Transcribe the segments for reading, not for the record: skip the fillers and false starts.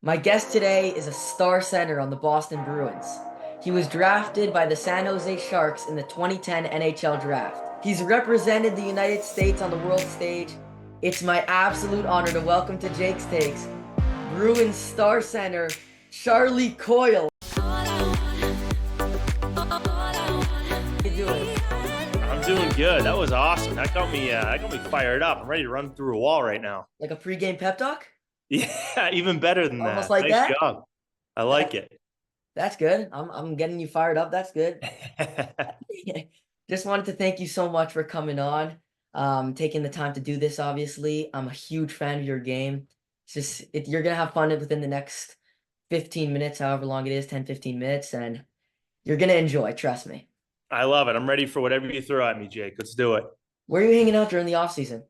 My guest today is a star center on the Boston Bruins. He was drafted by the San Jose Sharks in the 2010 NHL Draft. He's represented the United States on the world stage. It's my absolute honor to welcome to Jake's Takes Bruins star center Charlie Coyle. How you doing? I'm doing good. That was awesome. That got me fired up. I'm ready to run through a wall right now. Like a pregame pep talk? Yeah, even better than Almost that. like Nice that? job. I like That it. that's good. I'm getting you fired up. That's good. Just wanted to thank you so much for coming on, taking the time to do this, obviously. I'm a huge fan of your game. You're going to have fun within the next 15 minutes, however long it is, 10, 15 minutes, and you're going to enjoy, trust me. I love it. I'm ready for whatever you throw at me, Jake. Let's do it. Where are you hanging out during the off season?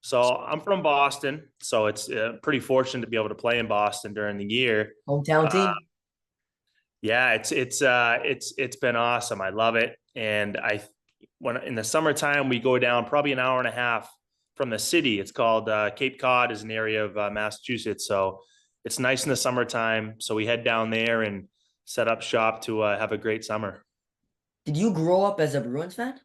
So I'm from Boston, so it's pretty fortunate to be able to play in Boston during the year. Hometown Uh, team? yeah, it's been awesome. I love it, and I when in the summertime we go down probably an hour and a half from the city. It's called Cape Cod, is an area of Massachusetts, so it's nice in the summertime. So we head down there and set up shop to have a great summer. Did you grow up as a Bruins fan?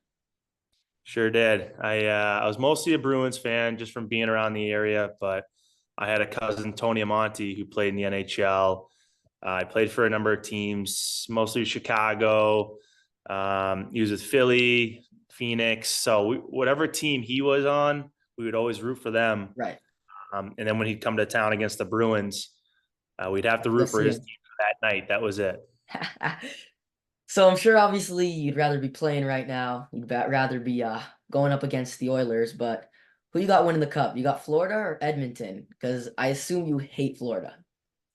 Sure did. I was mostly a Bruins fan just from being around the area, but I had a cousin Tony Amonte who played in the NHL. I played for a number of teams, mostly Chicago. He was with Philly, Phoenix. So whatever team he was on, we would always root for them. Right. And then when he'd come to town against the Bruins, we'd have to root Let's for see his him. team that night. That was it. So I'm sure obviously you'd rather be playing right now. Rather be going up against the Oilers, but who you got winning the cup? You got Florida or Edmonton? Because I assume you hate Florida.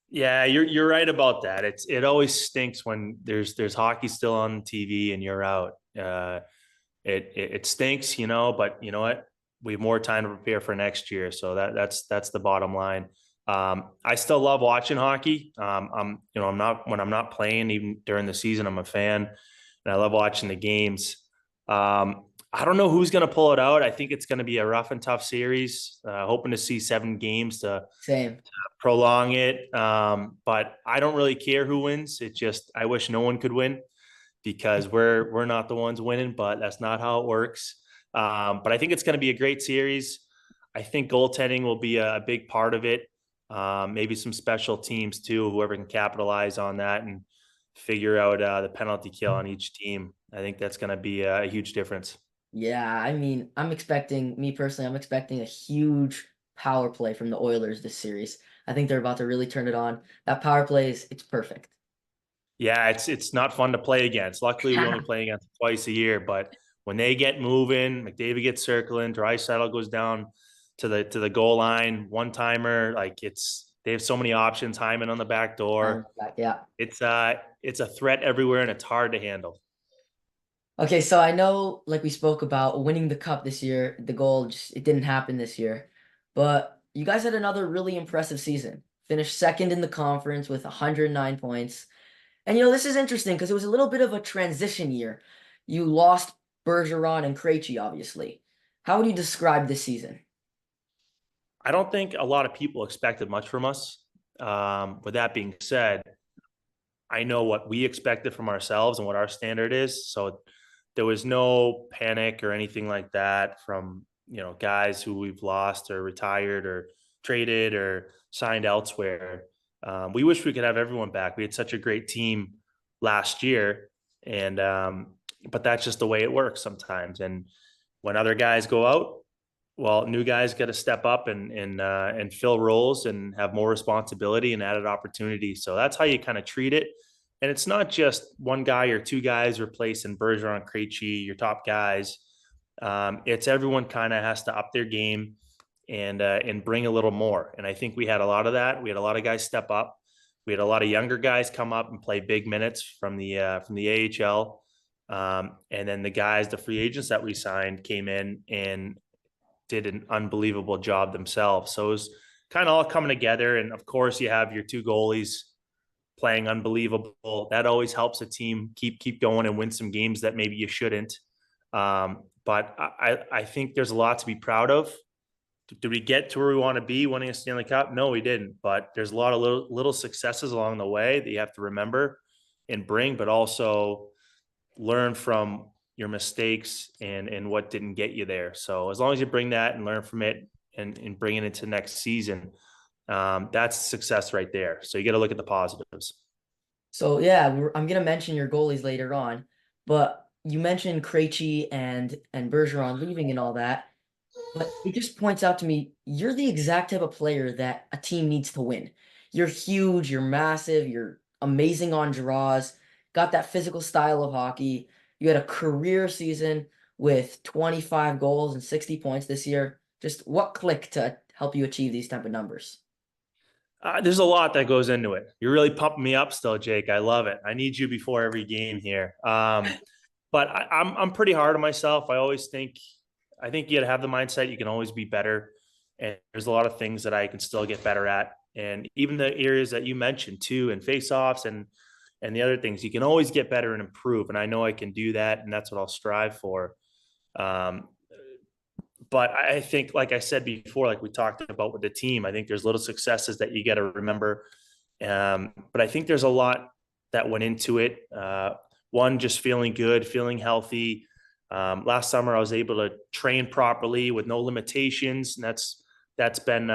Yeah, you're right about that. It always stinks when there's hockey still on TV and you're out. It stinks, but you know what? We have more time to prepare for next year, so that's the bottom line. I still love watching hockey. I'm not when I'm not playing, even during the season, I'm a fan, and I love watching the games. I don't know who's going to pull it out. I think it's going to be a rough and tough series. Hoping to see 7 games to Same. prolong it. But I don't really care who wins. It just I wish no one could win because we're not the ones winning, but that's not how it works. But I think it's going to be a great series. I think goaltending will be a big part of it. Maybe some special teams too, whoever can capitalize on that and figure out the penalty kill on each team. I think that's going to be a huge difference. Yeah, I mean, me personally, I'm expecting a huge power play from the Oilers this series. I think they're about to really turn it on. That power play it's perfect. Yeah, it's not fun to play against. Luckily, we only play against twice a year, but when they get moving, McDavid gets circling, Draisaitl goes down to the goal line, one timer, like they have so many options. Hyman on the back door. Yeah. It's a threat everywhere, and it's hard to handle. Okay, so I know, like we spoke about, winning the cup this year, the goal just it didn't happen this year. But you guys had another really impressive season. Finished second in the conference with 109 points. And this is interesting because it was a little bit of a transition year. You lost Bergeron and Krejci, obviously. How would you describe this season? I don't think a lot of people expected much from us. With that being said, I know what we expected from ourselves and what our standard is. So there was no panic or anything like that from, guys who we've lost or retired or traded or signed elsewhere. We wish we could have everyone back. We had such a great team last year, and but that's just the way it works sometimes. And when other guys go out, well, new guys got to step up and fill roles and have more responsibility and added opportunity. So that's how you kind of treat it. And it's not just one guy or two guys replacing Bergeron, Krejci, your top guys. It's everyone kind of has to up their game and bring a little more. And I think we had a lot of that. We had a lot of guys step up. We had a lot of younger guys come up and play big minutes from the AHL. And then the free agents that we signed, came in and did an unbelievable job themselves. So it was kind of all coming together. And of course, you have your two goalies playing unbelievable. That always helps a team keep going and win some games that maybe you shouldn't. But I think there's a lot to be proud of. Did we get to where we want to be winning a Stanley Cup? No, we didn't. But there's a lot of little successes along the way that you have to remember and bring, but also learn from your mistakes and what didn't get you there. So as long as you bring that and learn from it and bring it into next season, that's success right there. So you got to look at the positives. So yeah, I'm gonna mention your goalies later on, but you mentioned Krejci and Bergeron leaving and all that. But it just points out to me, you're the exact type of player that a team needs to win. You're huge, you're massive, you're amazing on draws, got that physical style of hockey. You had a career season with 25 goals and 60 points this year. Just what clicked to help you achieve these type of numbers? There's a lot that goes into it. You're really pumping me up still, Jake. I love it. I need you before every game here. But I'm pretty hard on myself. I think you got to have the mindset you can always be better, and there's a lot of things that I can still get better at, and even the areas that you mentioned too, and face-offs and the other things you can always get better and improve. And I know I can do that, and that's what I'll strive for. Um, but I think, like I said before, like we talked about with the team, I think there's little successes that you got to remember. But I think there's a lot that went into it. One, just feeling good, feeling healthy. Last summer, I was able to train properly with no limitations, and that's been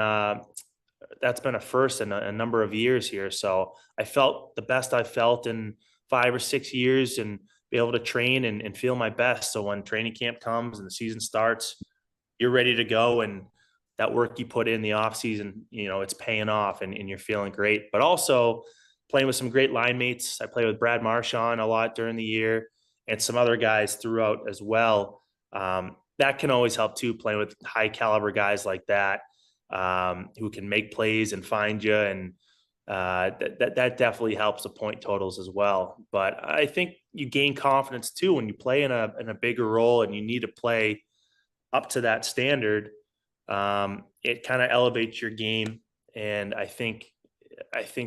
that's been a first in a number of years here. So I felt the best I felt in 5 or 6 years, and be able to train and feel my best. So when training camp comes and the season starts, you're ready to go, and that work you put in the off season, it's paying off, and you're feeling great. But also playing with some great line mates. I play with Brad Marchand a lot during the year, and some other guys throughout as well. That can always help too, playing with high caliber guys like that, who can make plays and find you, and that definitely helps the point totals as well. But I think you gain confidence too when you play in a bigger role and you need to play up to that standard. It kind of elevates your game, and I think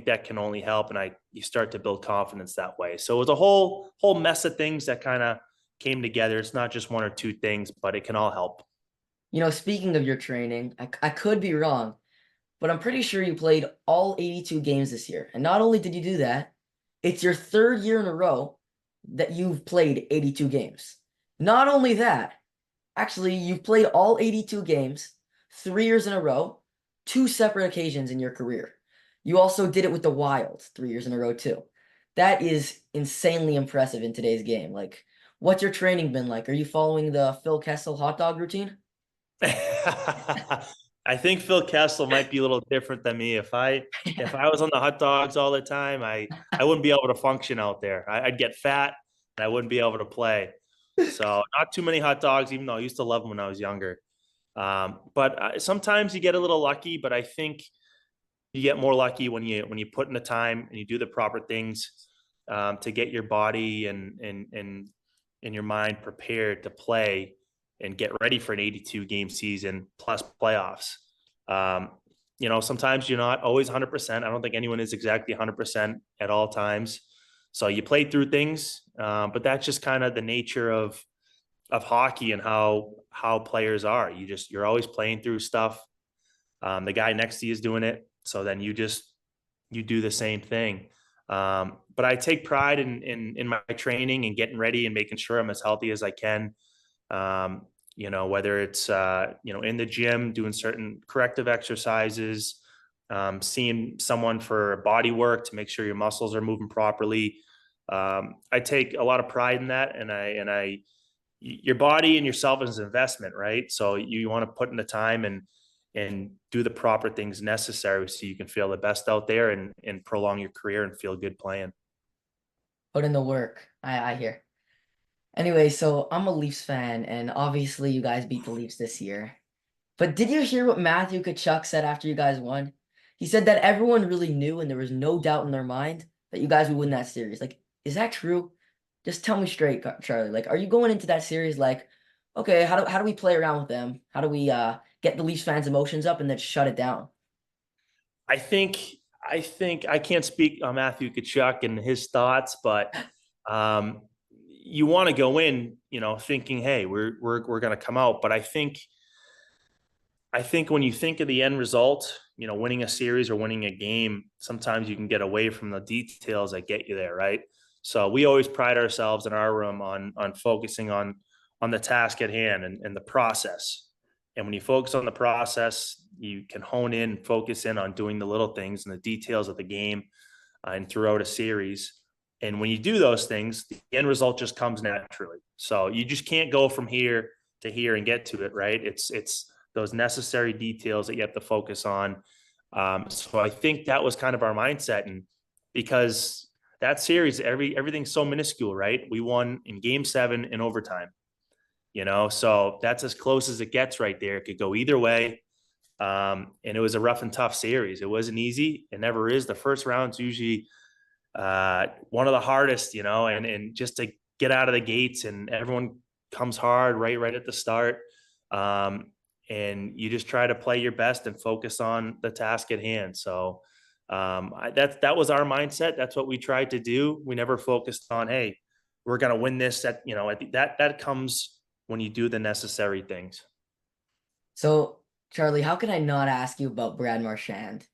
that can only help, and you start to build confidence that way. So it was a whole mess of things that kind of came together. It's not just one or two things, but it can all help. Speaking of your training, I could be wrong, but I'm pretty sure you played all 82 games this year. And not only did you do that, it's your third year in a row that you've played 82 games. Not only that, actually, you've played all 82 games 3 years in a row, two separate occasions in your career. You also did it with the Wild 3 years in a row, too. That is insanely impressive in today's game. Like, what's your training been like? Are you following the Phil Kessel hot dog routine? I think Phil Kessel might be a little different than me. If I was on the hot dogs all the time, I wouldn't be able to function out there. I'd get fat and I wouldn't be able to play. So not too many hot dogs, even though I used to love them when I was younger. But sometimes you get a little lucky, but I think you get more lucky when you put in the time and you do the proper things, to get your body and your mind prepared to play and get ready for an 82 game season plus playoffs. Um, Sometimes you're not always 100%. I don't think anyone is exactly 100% at all times. So you play through things, but that's just kind of the nature of hockey and how players are. You're always playing through stuff. The guy next to you is doing it, so then you do the same thing. But I take pride in my training and getting ready and making sure I'm as healthy as I can. Whether it's in the gym doing certain corrective exercises, seeing someone for body work to make sure your muscles are moving properly. I take a lot of pride in that, and your body and yourself is an investment, right? So you want to put in the time and do the proper things necessary so you can feel the best out there and prolong your career and feel good playing. Put in the work. I hear. Anyway, so I'm a Leafs fan, and obviously you guys beat the Leafs this year. But did you hear what Matthew Tkachuk said after you guys won? He said that everyone really knew and there was no doubt in their mind that you guys would win that series. Like, is that true? Just tell me straight, Charlie. Like, are you going into that series like, okay, how do we play around with them? How do we get the Leafs fans' emotions up and then shut it down? I think I can't speak on Matthew Kachuk and his thoughts, but um, you want to go in, thinking, hey, we're going to come out. But I think when you think of the end result, winning a series or winning a game, sometimes you can get away from the details that get you there, right? So we always pride ourselves in our room on focusing on the task at hand and the process. And when you focus on the process, you can hone in, focus in on doing the little things and the details of the game and throughout a series. And when you do those things, the end result just comes naturally. So you just can't go from here to here and get to it, right? It's those necessary details that you have to focus on. So I think that was kind of our mindset, and because that series, everything's so minuscule, right? We won in Game 7 in overtime, so that's as close as it gets right there. It could go either way. And it was a rough and tough series. It wasn't easy. It never is. The first round's usually one of the hardest, and just to get out of the gates and everyone comes hard right at the start. Um, and you just try to play your best and focus on the task at hand. So that was our mindset. That's what we tried to do. We never focused on, hey, we're going to win this. That comes when you do the necessary things. So, Charlie, how can I not ask you about Brad Marchand?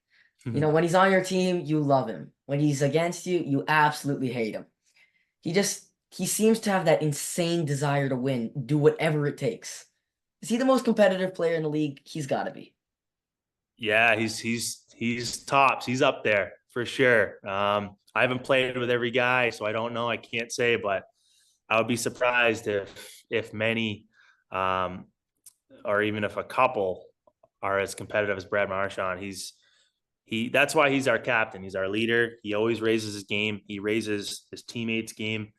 When he's on your team, you love him. When he's against you, you absolutely hate him. He seems to have that insane desire to win, do whatever it takes. Is he the most competitive player in the league? He's got to be. Yeah, he's tops. He's up there for sure. I haven't played with every guy, so I don't know. I can't say, but I would be surprised if many, um, or even if a couple, are as competitive as Brad Marchand. That's why he's our captain. He's our leader. He always raises his game. He raises his teammates' game.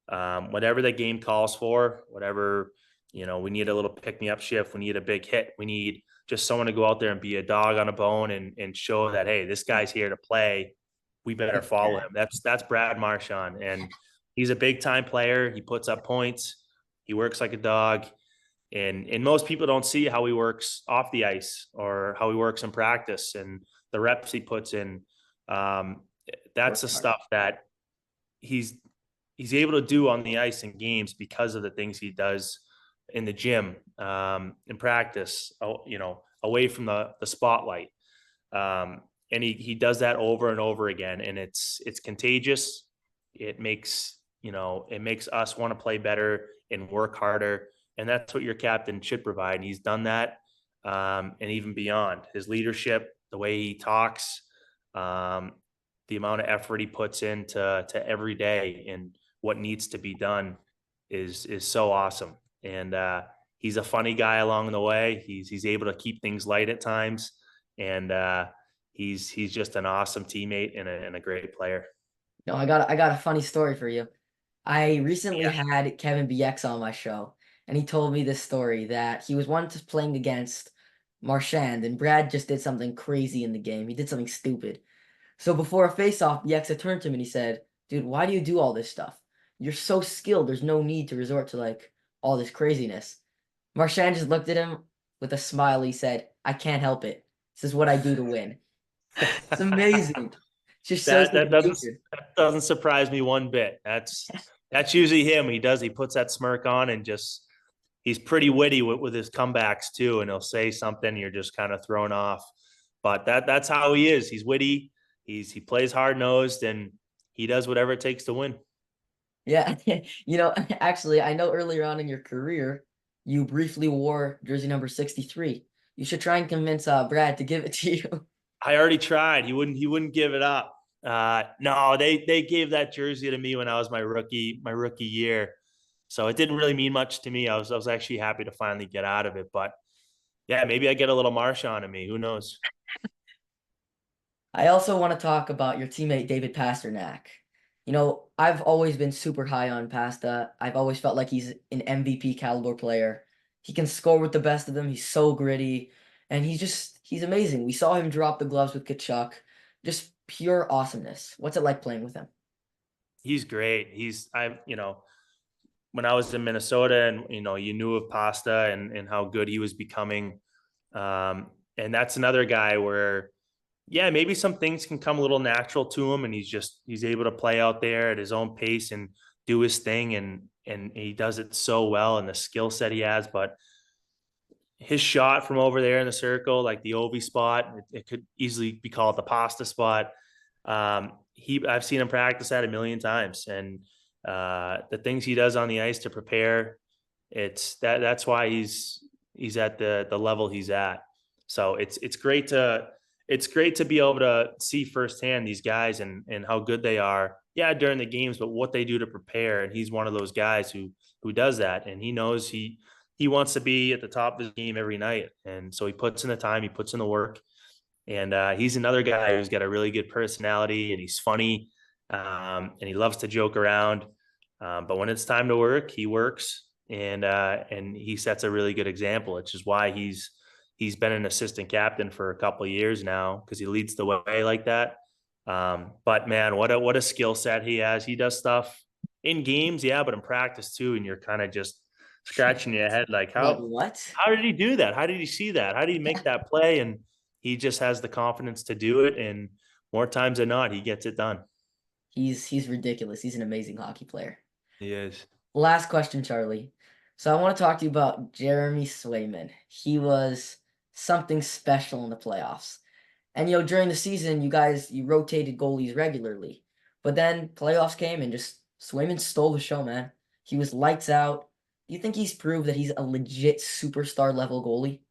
Whatever the game calls for, whatever, we need a little pick me up shift. We need a big hit. We need just someone to go out there and be a dog on a bone and show that, hey, this guy's here to play. We better follow Yeah. him. That's Brad Marchand. And he's a big time player. He puts up points. He works like a dog. And most people don't see how he works off the ice or how he works in practice and the reps he puts in. Um, that's the Works hard. stuff that he's he's able to do on the ice in games because of the things he does in the gym, in practice, away from the spotlight. And he does that over and over again, and it's contagious. It makes us want to play better and work harder, and that's what your captain should provide. And he's done that, and even beyond his leadership, the way he talks, um, the amount of effort he puts into every day, and what needs to be done is so awesome. And he's a funny guy along the way. He's able to keep things light at times, and he's just an awesome teammate and a great player. No, I got a funny story for you. I recently Yeah. had Kevin BX on my show, and he told me this story that he was once playing against Marchand, and Brad just did something crazy in the game. He did something stupid. So before a face-off, BX had turned to him and he said, "Dude, why do you do all this stuff? You're so skilled. There's no need to resort to like all this craziness." Marchand just looked at him with a smile. He said, "I can't help it. This is what I do to win." It's amazing. Just shows that his that doesn't nature. that doesn't surprise me one bit. That's usually him. He puts that smirk on and just he's pretty witty with his comebacks too, and he'll say something and you're just kind of thrown off. But that's how he is. He's witty. He plays hard nosed and he does whatever it takes to win. Yeah, actually, I know earlier on in your career, you briefly wore jersey number 63. You should try and convince Brad to give it to you. I already tried. He wouldn't give it up. No, they gave that jersey to me when I was my rookie year. So it didn't really mean much to me. I was actually happy to finally get out of it. But yeah, maybe I get a little Marsh on me. Who knows? I also want to talk about your teammate David Pasternak. I've always been super high on Pasta. I've always felt like he's an MVP caliber player. He can score with the best of them. He's so gritty, and he's amazing. We saw him drop the gloves with Kachuk. Just pure awesomeness. What's it like playing with him? He's great. When I was in Minnesota and you knew of Pasta and how good he was becoming. And that's another guy where yeah, maybe some things can come a little natural to him and he's able to play out there at his own pace and do his thing and he does it so well and the skill set he has. But his shot from over there in the circle, like the Ovi spot, it could easily be called the pasta spot. I've seen him practice that a million times, and the things he does on the ice to prepare, that's why he's at the level he's at. So it's great to be able to see firsthand these guys and how good they are. Yeah, during the games, but what they do to prepare. And he's one of those guys who does that, and he knows he wants to be at the top of his game every night, and so he puts in the time, he puts in the work, and he's another guy who's got a really good personality, and he's funny, and he loves to joke around. But when it's time to work, he works, and he sets a really good example, which is why he's been an assistant captain for a couple of years now because he leads the way like that. But man, what a skill set he has. He does stuff in games, yeah, but in practice too, and you're kind of just scratching your head like Like how what? how did he do that? How did he see that? How did he make that play? And he just has the confidence to do it. And more times than not, he gets it done. He's ridiculous. He's an amazing hockey player. He is. Last question, Charlie. So I want to talk to you about Jeremy Swayman. He was something special in the playoffs. And during the season, you rotated goalies regularly. But then playoffs came and just Swayman stole the show, man. He was lights out. Do you think he's proved that he's a legit superstar level goalie?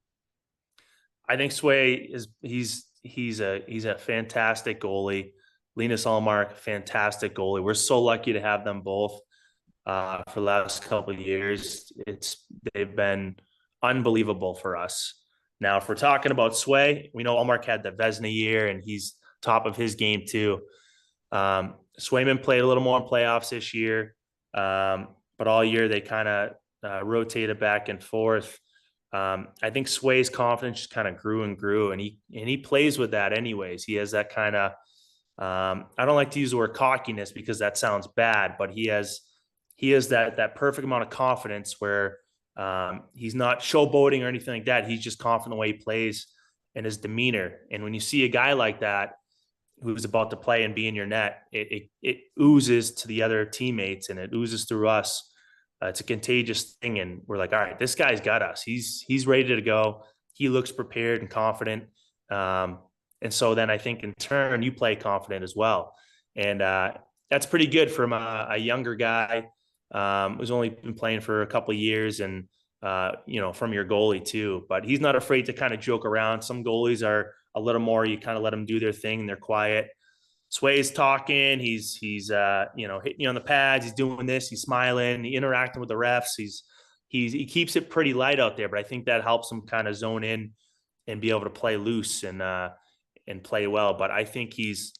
I think Sway is he's a fantastic goalie. Linus Allmark, fantastic goalie. We're so lucky to have them both for the last couple of years. They've been unbelievable for us. Now, if we're talking about Sway, we know Allmark had the Vesna year, and he's top of his game too. Swayman played a little more in playoffs this year, but all year they kind of rotated back and forth. I think Sway's confidence just kind of grew and grew, and he plays with that anyways. He has that kind of I don't like to use the word cockiness because that sounds bad, but he has that perfect amount of confidence where he's not showboating or anything like that. He's just confident the way he plays and his demeanor. And when you see a guy like that who's about to play and be in your net, it oozes to the other teammates and it oozes through us. It's a contagious thing, and we're like, all right, this guy's got us. He's ready to go. He looks prepared and confident. And so then I think in turn you play confident as well, and that's pretty good from a younger guy who's only been playing for a couple of years, and from your goalie too. But he's not afraid to kind of joke around. Some goalies are a little more, you kind of let them do their thing and they're quiet. Sway's talking. He's hitting you on the pads. He's doing this. He's smiling. He's interacting with the refs. He keeps it pretty light out there, but I think that helps him kind of zone in and be able to play loose and play well. But I think he's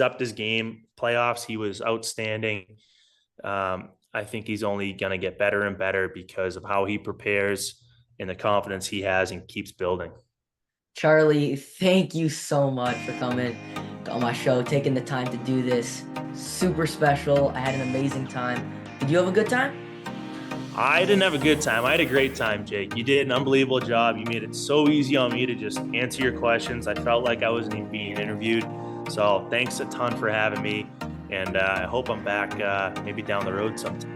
upped his game. Playoffs, he was outstanding. I think he's only going to get better and better because of how he prepares and the confidence he has and keeps building. Charlie, thank you so much for coming on my show, taking the time to do this. Super special. I had an amazing time. Did you have a good time? I didn't have a good time. I had a great time, Jake. You did an unbelievable job. You made it so easy on me to just answer your questions. I felt like I wasn't even being interviewed. So thanks a ton for having me. And I hope I'm back maybe down the road sometime.